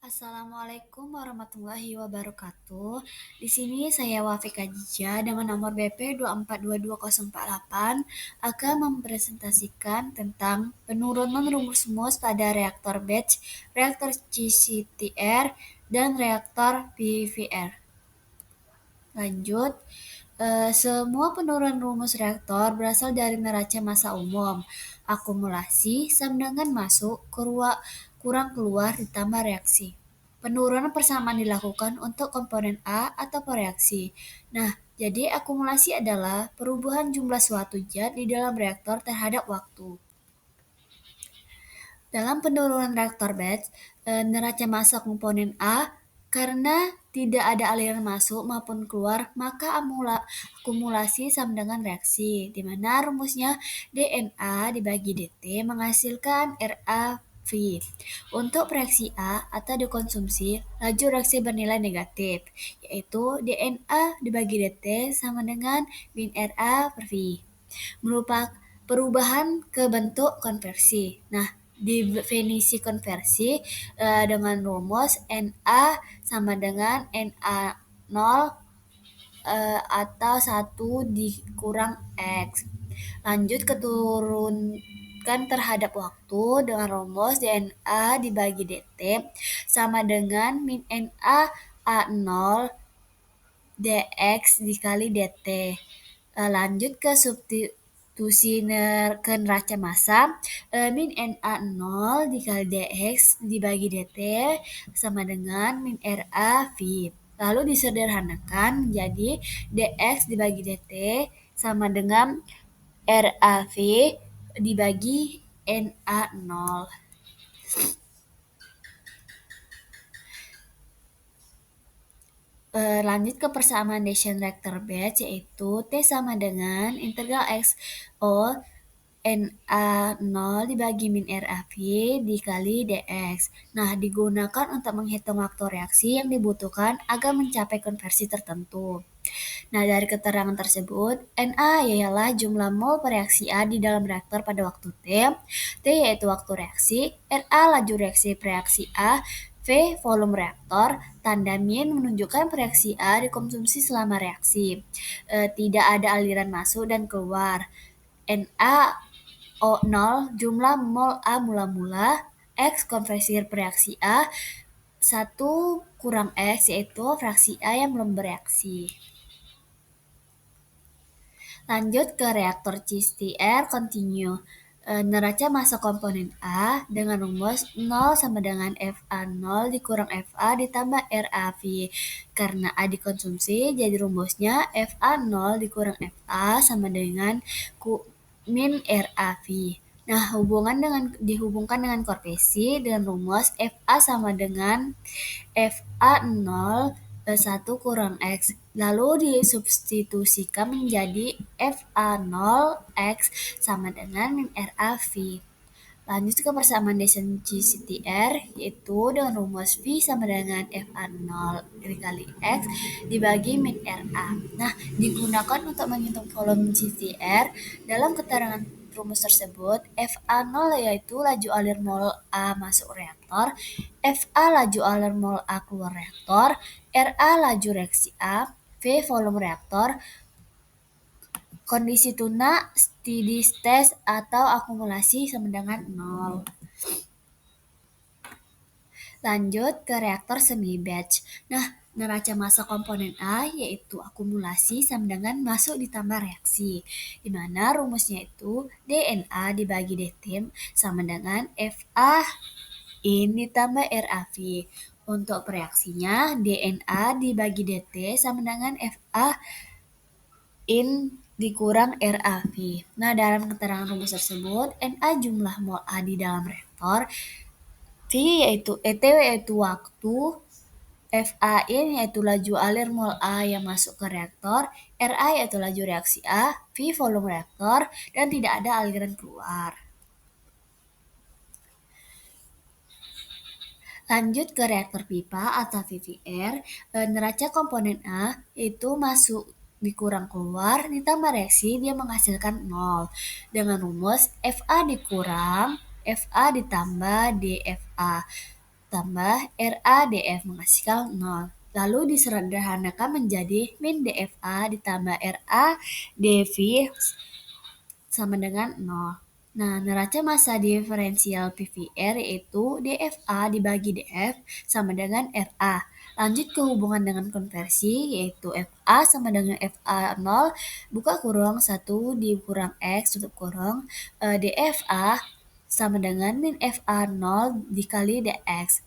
Assalamualaikum warahmatullahi wabarakatuh. Di sini saya Wafika Jija dengan nomor BP 2422048 akan mempresentasikan tentang penurunan rumus-rumus pada reaktor batch, reaktor CCTR, dan reaktor PVR. Lanjut, semua penurunan rumus reaktor berasal dari neraca massa umum. Akumulasi sama dengan masuk, kurang keluar ditambah reaksi. Penurunan persamaan dilakukan untuk komponen A atau reaksi. Nah, jadi akumulasi adalah perubahan jumlah suatu zat di dalam reaktor terhadap waktu. Dalam penurunan reaktor batch, neraca massa komponen A karena tidak ada aliran masuk maupun keluar, maka akumulasi sama dengan reaksi, di mana rumusnya DNA dibagi DT menghasilkan RAV. Untuk reaksi A atau dikonsumsi, laju reaksi bernilai negatif, yaitu DNA dibagi DT sama dengan min RA per V. Merupakan perubahan ke bentuk konversi. Nah, definisi konversi dengan rumus Na sama dengan Na0 atau 1 dikurang X. Lanjut keturunkan terhadap waktu dengan rumus DNA dibagi DT sama dengan min Na A0 dx dikali dt. Lanjut ke substitusi ke neraca massa, min Na0 dikali dx dibagi dt sama dengan min Ra V. Lalu disederhanakan menjadi dx dibagi dt sama dengan Rav dibagi Na0. Lanjut ke persamaan Decision reaktor batch, yaitu T sama dengan integral X O Na0 dibagi min RAV dikali dx. Nah, digunakan untuk menghitung waktu reaksi yang dibutuhkan agar mencapai konversi tertentu. Nah, dari keterangan tersebut, Na ialah jumlah mol per reaksi A di dalam reaktor pada waktu T yaitu waktu reaksi, Ra laju reaksi reaksi A, V volume reaktor, tanda min menunjukkan reaksi A dikonsumsi selama reaksi. Tidak ada aliran masuk dan keluar. NaO0 jumlah mol A mula-mula, X konversi reaksi A, 1 kurang X yaitu fraksi A yang belum bereaksi. Lanjut ke reaktor CCTR continue. Neraca massa komponen A dengan rumus 0 sama dengan FA0 dikurang FA ditambah RAV. Karena A dikonsumsi, jadi rumusnya FA0 dikurang FA sama dengan min RAV. Nah, dihubungkan dengan konversi dengan rumus FA sama dengan FA0 1 kurang X. Lalu disubstitusikan menjadi FA0X sama dengan min RAV. Lanjut ke persamaan Decision CCTR, yaitu dengan rumus V sama dengan FA0 dikali X dibagi min RA. Nah, digunakan untuk menghitung volume CCTR. Dalam keterangan rumus tersebut, FA0 yaitu laju alir mol A masuk reaktor, FA laju alir mol A keluar reaktor, RA laju reaksi A, V volume reaktor, kondisi tuna, steady state atau akumulasi sama dengan 0. Lanjut ke reaktor semi batch. Nah, neraca massa komponen A yaitu akumulasi sama dengan masuk ditambah reaksi, di mana rumusnya itu DNA dibagi dt sama dengan FA in ditambah RAV. Untuk reaksinya, DNA dibagi dt sama dengan FA in dikurang RAV. Nah, dalam keterangan rumus tersebut, Na jumlah mol A di dalam reaktor, V yaitu ET yaitu waktu, FAin yaitu laju alir mol A yang masuk ke reaktor, Ra yaitu laju reaksi A, V volume reaktor, dan tidak ada aliran keluar. Lanjut ke reaktor pipa atau VVR, neraca komponen A itu masuk dikurang keluar ditambah reaksi dia menghasilkan 0 dengan rumus FA dikurang FA ditambah DFA. tambah RADF menghasilkan 0. Lalu disederhanakan menjadi min DFA ditambah RADV sama dengan 0. Nah, neraca massa diferensial PVR yaitu DFA dibagi DF sama dengan RA. Lanjut ke hubungan dengan konversi yaitu FA sama dengan FA0 buka kurung 1 dikurang X tutup kurung DFA sama dengan min FA0 dikali DX.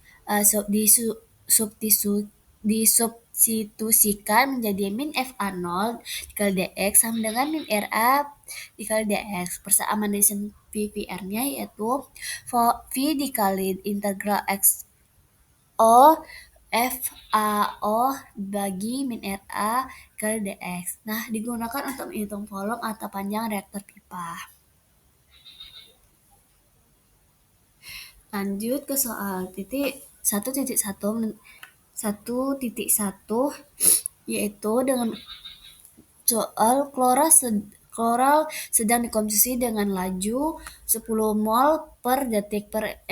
Disubstitusikan menjadi min FA0 dikali DX sama dengan min RA dikali dx. Persamaan dari PVR-nya yaitu V dikali integral X O FAO bagi min RA kali dx. Nah, digunakan untuk menghitung volume atau panjang reaktor pipa. Lanjut ke soal titik 1.1 yaitu dengan soal kloral sedang dikonsumsi dengan laju 10 mol per detik per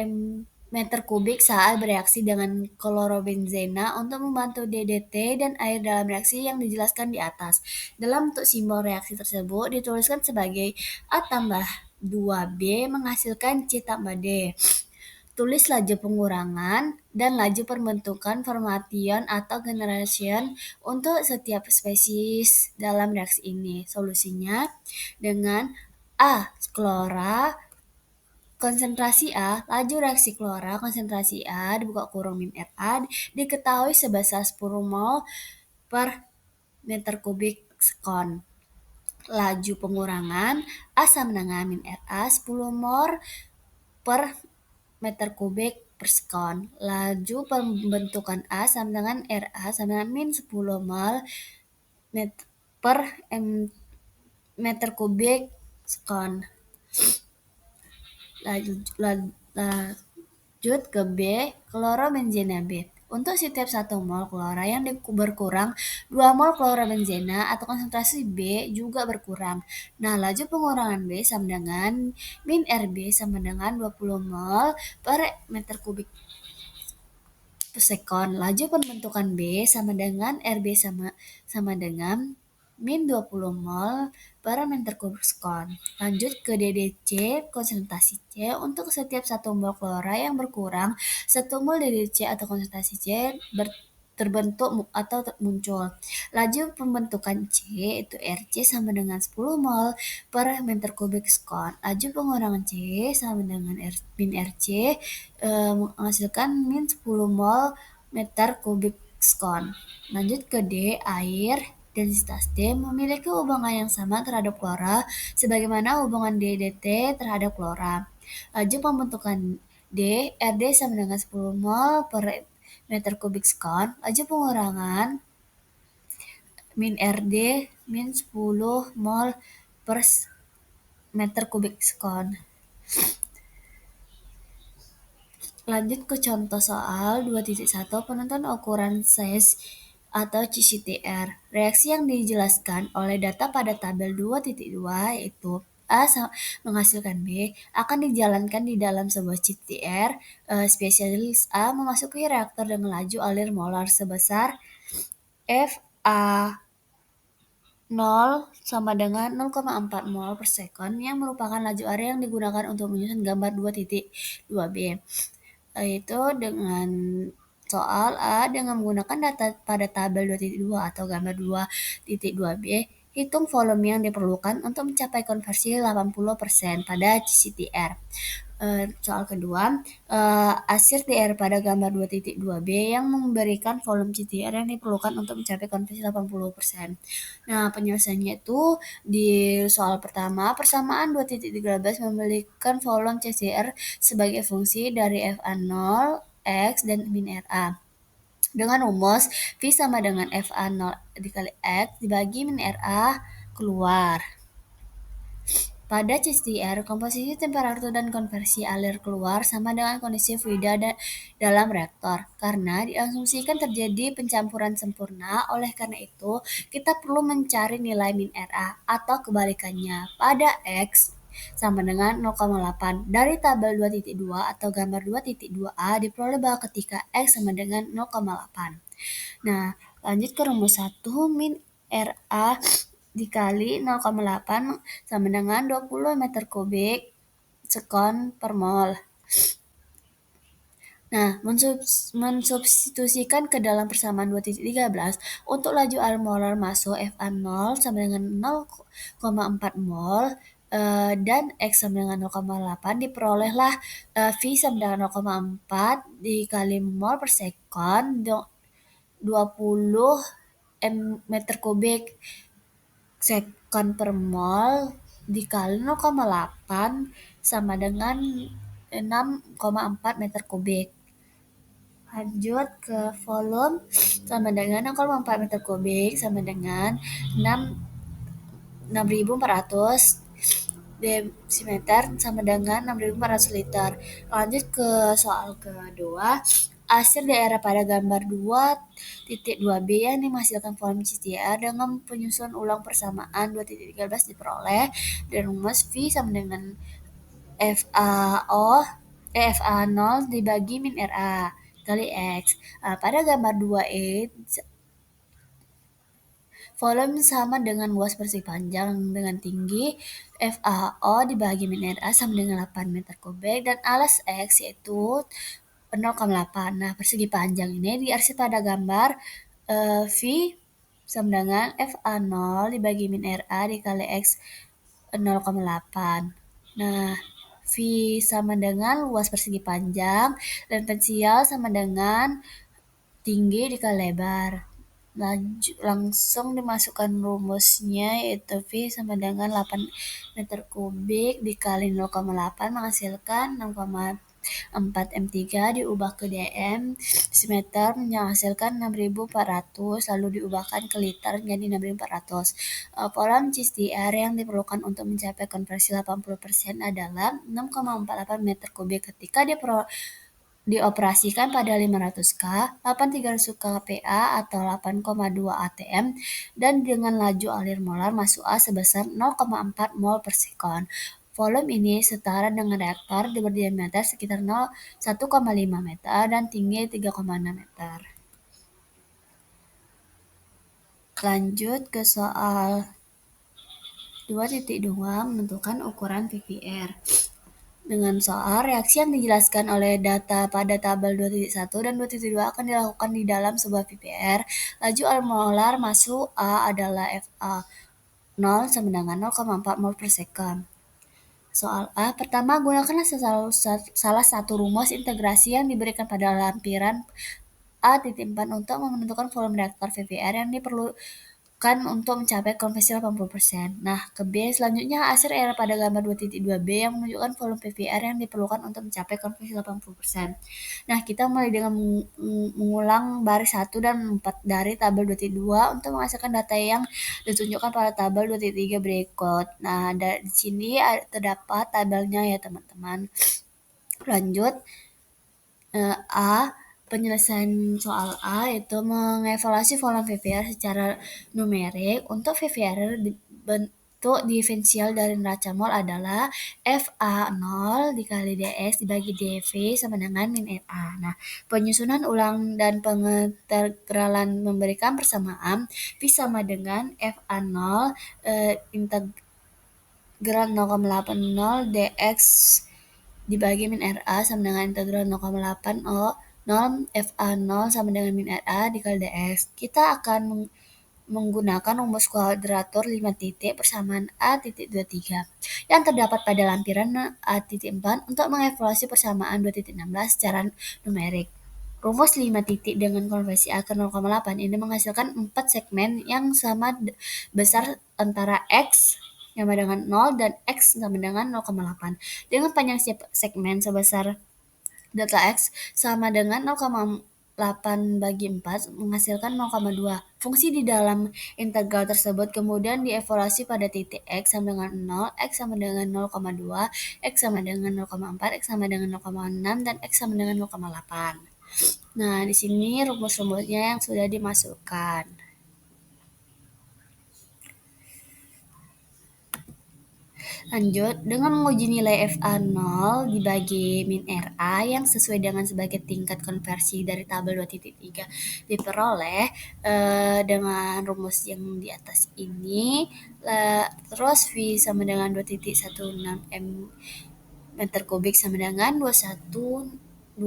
meter kubik saat bereaksi dengan klorobenzena untuk membantu DDT dan air dalam reaksi yang dijelaskan di atas. Dalam bentuk simbol reaksi tersebut dituliskan sebagai A tambah 2B menghasilkan C tambah D. Tulis laju pengurangan dan laju pembentukan formation atau generation untuk setiap spesies dalam reaksi ini. Solusinya dengan A. Klora konsentrasi A, laju reaksi klora konsentrasi A dibuka kurung min RA diketahui sebesar 10 mol per meter kubik sekon. Laju pengurangan A sama dengan min RA 10 mol per meter kubik per sekon. Laju pembentukan A sama dengan RA sama dengan min 10 mol per meter kubik sekon. Lanjut ke B, klorobenzena B. Untuk setiap 1 mol klora yang berkurang, 2 mol klorobenzena atau konsentrasi B juga berkurang. Nah, laju pengurangan B sama dengan min RB sama dengan 20 mol per meter kubik per sekon. Laju pembentukan B sama dengan RB sama dengan min 20 mol per meter kubik sekon. Lanjut ke DDC, konsentrasi C. Untuk setiap 1 mol klora yang berkurang, 1 mol DDC atau konsentrasi C terbentuk atau muncul. Laju pembentukan C itu RC sama dengan 10 mol per meter kubik sekon. Laju pengurangan C sama dengan min RC menghasilkan min 10 mol meter kubik sekon. Lanjut ke D, air. Densitas D memiliki hubungan yang sama terhadap klora sebagaimana hubungan DDT terhadap klora. Laju pembentukan D, RD sama dengan 10 mol per meter kubik sekon. Laju pengurangan min RD min 10 mol per meter kubik sekon. Lanjut ke contoh soal 2.1 penentuan ukuran size atau CCTR. Reaksi yang dijelaskan oleh data pada tabel 2.2 yaitu A menghasilkan B akan dijalankan di dalam sebuah CTR. Spesialis A memasuki reaktor dengan laju alir molar sebesar FA 0 sama dengan 0,4 mol per sekon yang merupakan laju air yang digunakan untuk menyusun gambar 2.2b. Yaitu dengan soal A dengan menggunakan data pada tabel 2.2 atau gambar 2.2b, hitung volume yang diperlukan untuk mencapai konversi 80% pada CCTR. Soal kedua, asir DR pada gambar 2.2b yang memberikan volume CTR yang diperlukan untuk mencapai konversi 80%. Nah, penyelesaiannya itu di soal pertama, persamaan 2.13 memberikan volume CTR sebagai fungsi dari FA0, X, dan min RA. Dengan rumus V sama dengan FA0 dikali X dibagi min RA keluar. Pada CCTR, komposisi temperatur dan konversi alir keluar sama dengan kondisi fluida dalam reaktor. Karena diasumsikan terjadi pencampuran sempurna, oleh karena itu kita perlu mencari nilai min RA atau kebalikannya. Pada X, sama dengan 0,8. Dari tabel 2.2 atau gambar 2.2a diperoleh bahwa ketika X sama dengan 0,8. Nah, lanjut ke rumus 1, min RA dikali 0,8 sama dengan 20 meter kubik sekon per mol. Nah, mensubstitusikan ke dalam persamaan 2.13 untuk laju air molar masuk Fa0 sama dengan 0,4 mol dan X sama dengan 0,8 diperolehlah V sama dengan 0,4 dikali mol per sekon 20 meter kubik sekon per mol dikali 0,8 sama dengan 6,4 meter kubik. Lanjut ke volume sama dengan 0,4 meter kubik sama dengan 6.400 desimeter sama dengan 6.400 liter. Lanjut ke soal kedua. Hasil daerah pada gambar 2.2b yang menghasilkan volume CTR dengan penyusunan ulang persamaan 2.13 diperoleh dan rumus V sama dengan FA0 dibagi min RA kali X. Pada gambar 2E, volume sama dengan luas persegi panjang dengan tinggi FAO dibagi min RA sama dengan 8 meter kubik dan alas X yaitu 0,8. Nah, persegi panjang ini diarsip pada gambar V sama dengan FA0 dibagi min RA dikali X 0,8. Nah, V sama dengan luas persegi panjang dan potensial sama dengan tinggi dikali lebar. Langsung dimasukkan rumusnya yaitu V sama dengan 8 meter kubik dikali 0,8 menghasilkan 6,4 M3 diubah ke dm desimeter menghasilkan 6.400 lalu diubahkan ke liter menjadi 6.400. Volume CSTR yang diperlukan untuk mencapai konversi 80% adalah 6,48 meter kubik ketika dioperasikan pada 500 K, 8.300 kPa atau 8,2 atm dan dengan laju alir molar masuk A sebesar 0,4 mol per sekon. Volume ini setara dengan reaktor berdiameter sekitar 1,5 meter dan tinggi 3,6 meter. Lanjut ke soal 2.2 menentukan ukuran PVR. Dengan soal, reaksi yang dijelaskan oleh data pada tabel 2.1 dan 2.2 akan dilakukan di dalam sebuah PVR. Laju air molar masuk A adalah FA0 sama dengan 0,4 mol per sekon. Soal A, pertama gunakanlah salah satu rumus integrasi yang diberikan pada lampiran A.4 untuk menentukan volume reaktor VVR yang diperlukan untuk mencapai konversi 80%. Nah, ke B, selanjutnya hasil R pada gambar 2.2b yang menunjukkan volume PVR yang diperlukan untuk mencapai konversi 80%. Nah, kita mulai dengan mengulang baris 1 dan 4 dari tabel 2.2 untuk menghasilkan data yang ditunjukkan pada tabel 2.3 berikut. Nah, di sini terdapat tabelnya ya teman-teman. Lanjut, A. Penyelesaian soal A itu mengevaluasi volume VVR secara numerik. Untuk VVR bentuk diferensial dari neraca mol adalah FA0 dikali DS dibagi DV sama dengan min RA. Nah, penyusunan ulang dan pengintegralan memberikan persamaan V sama dengan FA0 integral 0,80 dx dibagi min RA sama dengan integral 0,8 0 FA0 sama dengan min RA dikali dx. Kita akan menggunakan rumus kuadratur 5 titik persamaan A.23 yang terdapat pada lampiran A.4 untuk mengevaluasi persamaan 2.16 secara numerik. Rumus 5 titik dengan konversi A ke 0,8 ini menghasilkan 4 segmen yang sama besar antara X sama dengan 0 dan X sama dengan 0,8 dengan panjang segmen sebesar delta X sama dengan 0,8 bagi 4 menghasilkan 0,2. Fungsi di dalam integral tersebut kemudian dievaluasi pada titik X sama dengan 0, X sama dengan 0,2, X sama dengan 0,4, X sama dengan 0,6, dan X sama dengan 0,8. Nah, di sini rumus-rumusnya yang sudah dimasukkan. Lanjut, dengan menguji nilai FA0 dibagi min RA yang sesuai dengan sebagai tingkat konversi dari tabel 2.3 diperoleh dengan rumus yang di atas ini. Terus V sama dengan 2.16 M meter kubik sama dengan 21.165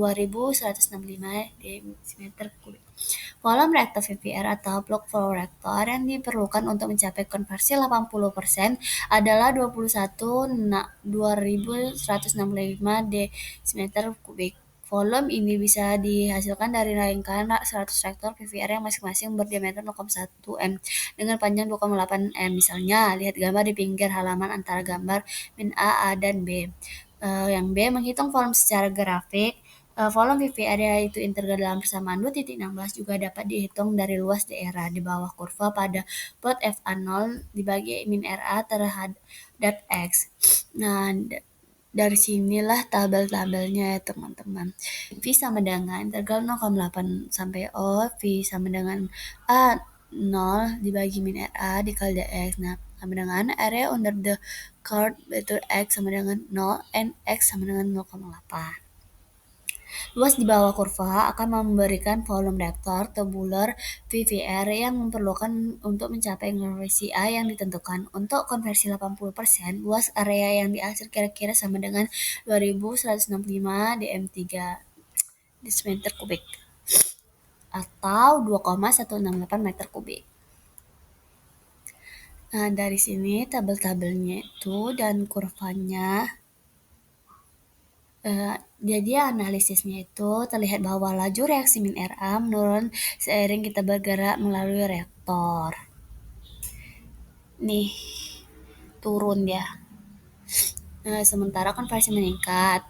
desimeter kubik. Volume reaktor VVR atau plug flow reaktor yang diperlukan untuk mencapai konversi 80% adalah 21.165 desimeter kubik. Volume ini bisa dihasilkan dari rangkaian 100 reaktor PVR yang masing-masing berdiameter 0,1 m dengan panjang 2,8 m. Misalnya, lihat gambar di pinggir halaman antara gambar min A dan B. Yang B, menghitung volume secara grafik. Volume PVR yaitu integral dalam persamaan 2.16 juga dapat dihitung dari luas daerah di bawah kurva pada plot FA0 dibagi min RA terhadap X. Nah, dari sinilah tabel-tabelnya ya teman-teman. V sama dengan integral 0,8 sampai O, V sama dengan A 0 dibagi min RA dikali dx. Nah, sama dengan area under the curve yaitu X sama dengan 0 and X sama dengan 0,8. Luas di bawah kurva akan memberikan volume reaktor tubular VVR yang memerlukan untuk mencapai konversi A yang ditentukan. Untuk konversi 80%, luas area yang dihasil kira-kira sama dengan 2165 dm3 desimeter kubik atau 2,168 meter kubik. Nah, dari sini tabel-tabelnya itu dan kurvanya. Jadi analisisnya itu terlihat bahwa laju reaksi min RA menurun seiring kita bergerak melalui reaktor. Nih, turun ya. Sementara konversi meningkat.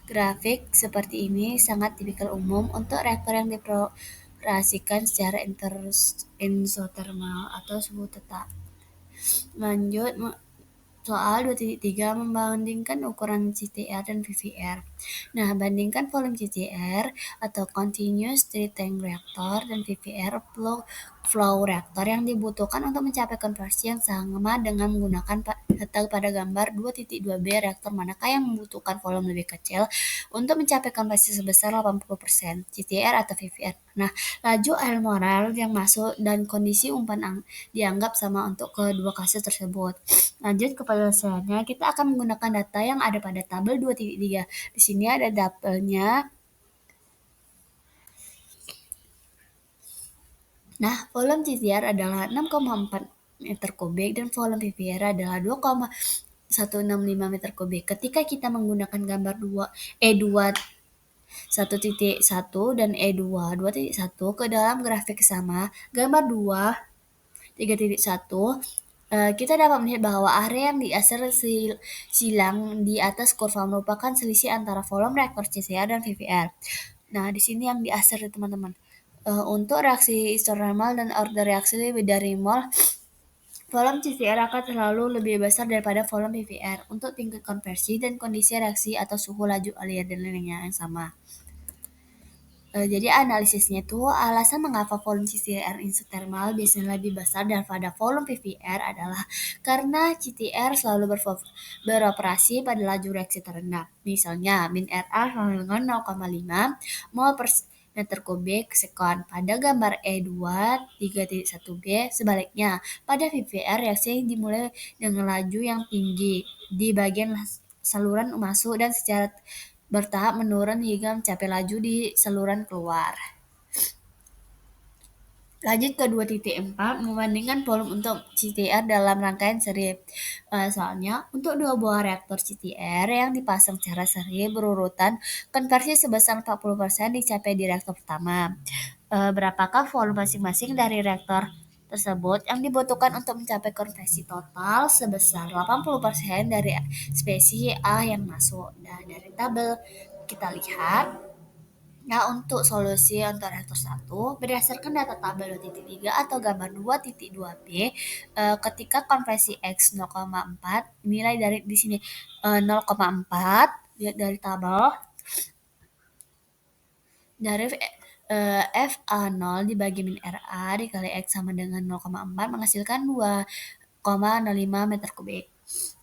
Grafik seperti ini sangat tipikal umum untuk reaktor yang dioperasikan secara isotermal atau suhu tetap. Lanjut, soal 2.3 membandingkan ukuran CTR dan VVR. Nah, bandingkan volume CTR atau Continuous State Tank Reactor dan VVR Flow Reactor yang dibutuhkan untuk mencapai konversi yang sama dengan menggunakan data pada gambar 2.2b reaktor manakah yang membutuhkan volume lebih kecil untuk mencapai konversi sebesar 80% CTR atau VVR. Nah, laju air moral yang masuk dan kondisi umpan dianggap sama untuk kedua kasus tersebut. Lanjut ke penyelesaiannya, kita akan menggunakan data yang ada pada tabel 2.3. Di sini ada tabelnya. Nah, volume CTR adalah 6,4 meter kubik dan volume PVR adalah 2,165 meter kubik. Ketika kita menggunakan gambar E2 1.1 dan E2 2.1 ke dalam grafik sama, gambar 2 3.1 kita dapat melihat bahwa area yang diasal silang di atas kurva merupakan selisih antara volume reaktor CCR dan VVR. Nah, di sini yang diasal teman-teman. Untuk reaksi isotermal dan order reaksi lebih dari mol, volume CCR akan selalu lebih besar daripada volume VVR untuk tingkat konversi dan kondisi reaksi atau suhu laju alir dan lainnya yang sama. Jadi analisisnya itu alasan mengapa volume CTR isotermal biasanya lebih besar daripada volume PVR adalah karena CTR selalu beroperasi pada laju reaksi terendah. Misalnya min RA sama dengan 0,5 mol per meter kubik sekon. Pada gambar E2 3.1b sebaliknya, pada VVR reaksi dimulai dengan laju yang tinggi di bagian saluran masuk dan secara bertahap menurun hingga mencapai laju di saluran keluar. Lanjut ke 2.4, membandingkan volume untuk CTR dalam rangkaian seri. Soalnya, untuk dua buah reaktor CTR yang dipasang secara seri berurutan, konversi sebesar 40% dicapai di reaktor pertama. Berapakah volume masing-masing dari reaktor tersebut yang dibutuhkan untuk mencapai konversi total sebesar 80% dari spesies A yang masuk? Nah, dari tabel kita lihat. Nah, untuk solusi untuk reaktor 1, berdasarkan data tabel 2.3 atau gambar 2.2b, ketika konversi X 0,4, nilai dari di sini 0,4, lihat dari tabel, dari FA0 dibagi min RA dikali X sama dengan 0,4 menghasilkan 2,05 meter kubik.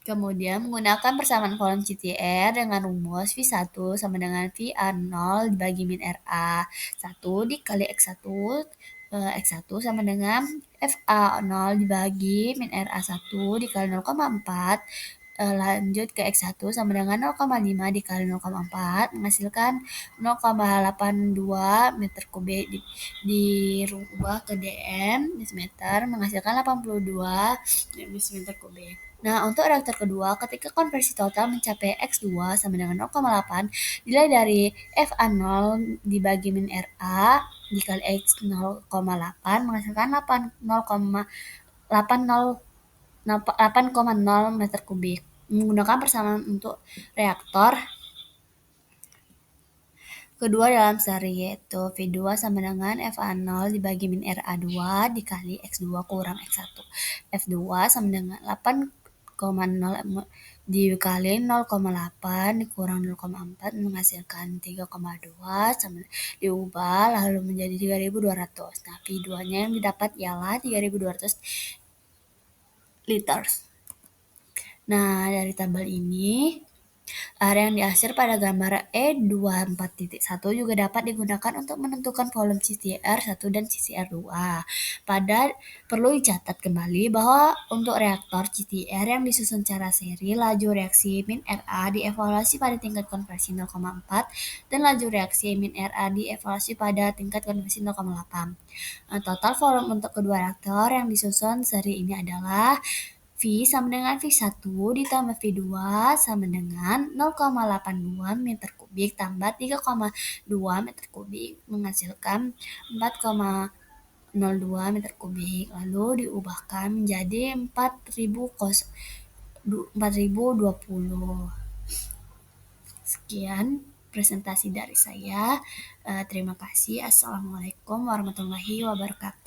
Kemudian menggunakan persamaan kolom CTR dengan rumus V1 sama dengan VA0 dibagi min RA. 1 dikali X1, X1 sama dengan FA0 dibagi min RA1 dikali 0,4, lanjut ke X1 sama dengan 0,5 dikali 0,4 menghasilkan 0,82 meter kubik, dirubah ke dm desimeter menghasilkan 82 desimeter kubik. Nah, untuk reaktor kedua, ketika konversi total mencapai X2 sama dengan 0,8, nilai dari FA0 dibagi min RA dikali X 0,8 menghasilkan 8,0 meter kubik. Menggunakan persamaan untuk reaktor kedua dalam seri, yaitu V2 sama dengan FA0 dibagi min RA2 dikali X2 kurang X1. F2 sama dengan 8,0 dikali 0,8 dikurang 0,4 menghasilkan 3,2 sama diubah lalu menjadi 3.200. Nah, V2-nya yang didapat ialah 3.200 liters. Nah, dari tabel ini, area yang diarsir pada gambar E24.1 juga dapat digunakan untuk menentukan volume CCR1 dan CCR2. Perlu dicatat kembali bahwa untuk reaktor CCR yang disusun secara seri, laju reaksi min RA dievaluasi pada tingkat konversi 0,4 dan laju reaksi min RA dievaluasi pada tingkat konversi 0,8. Total volume untuk kedua reaktor yang disusun seri ini adalah V sama dengan V1 ditambah V2 sama dengan 0,82 meter kubik tambah 3,2 meter kubik menghasilkan 4,02 meter kubik. Lalu diubahkan menjadi 4020. Sekian presentasi dari saya. Terima kasih. Assalamualaikum warahmatullahi wabarakatuh.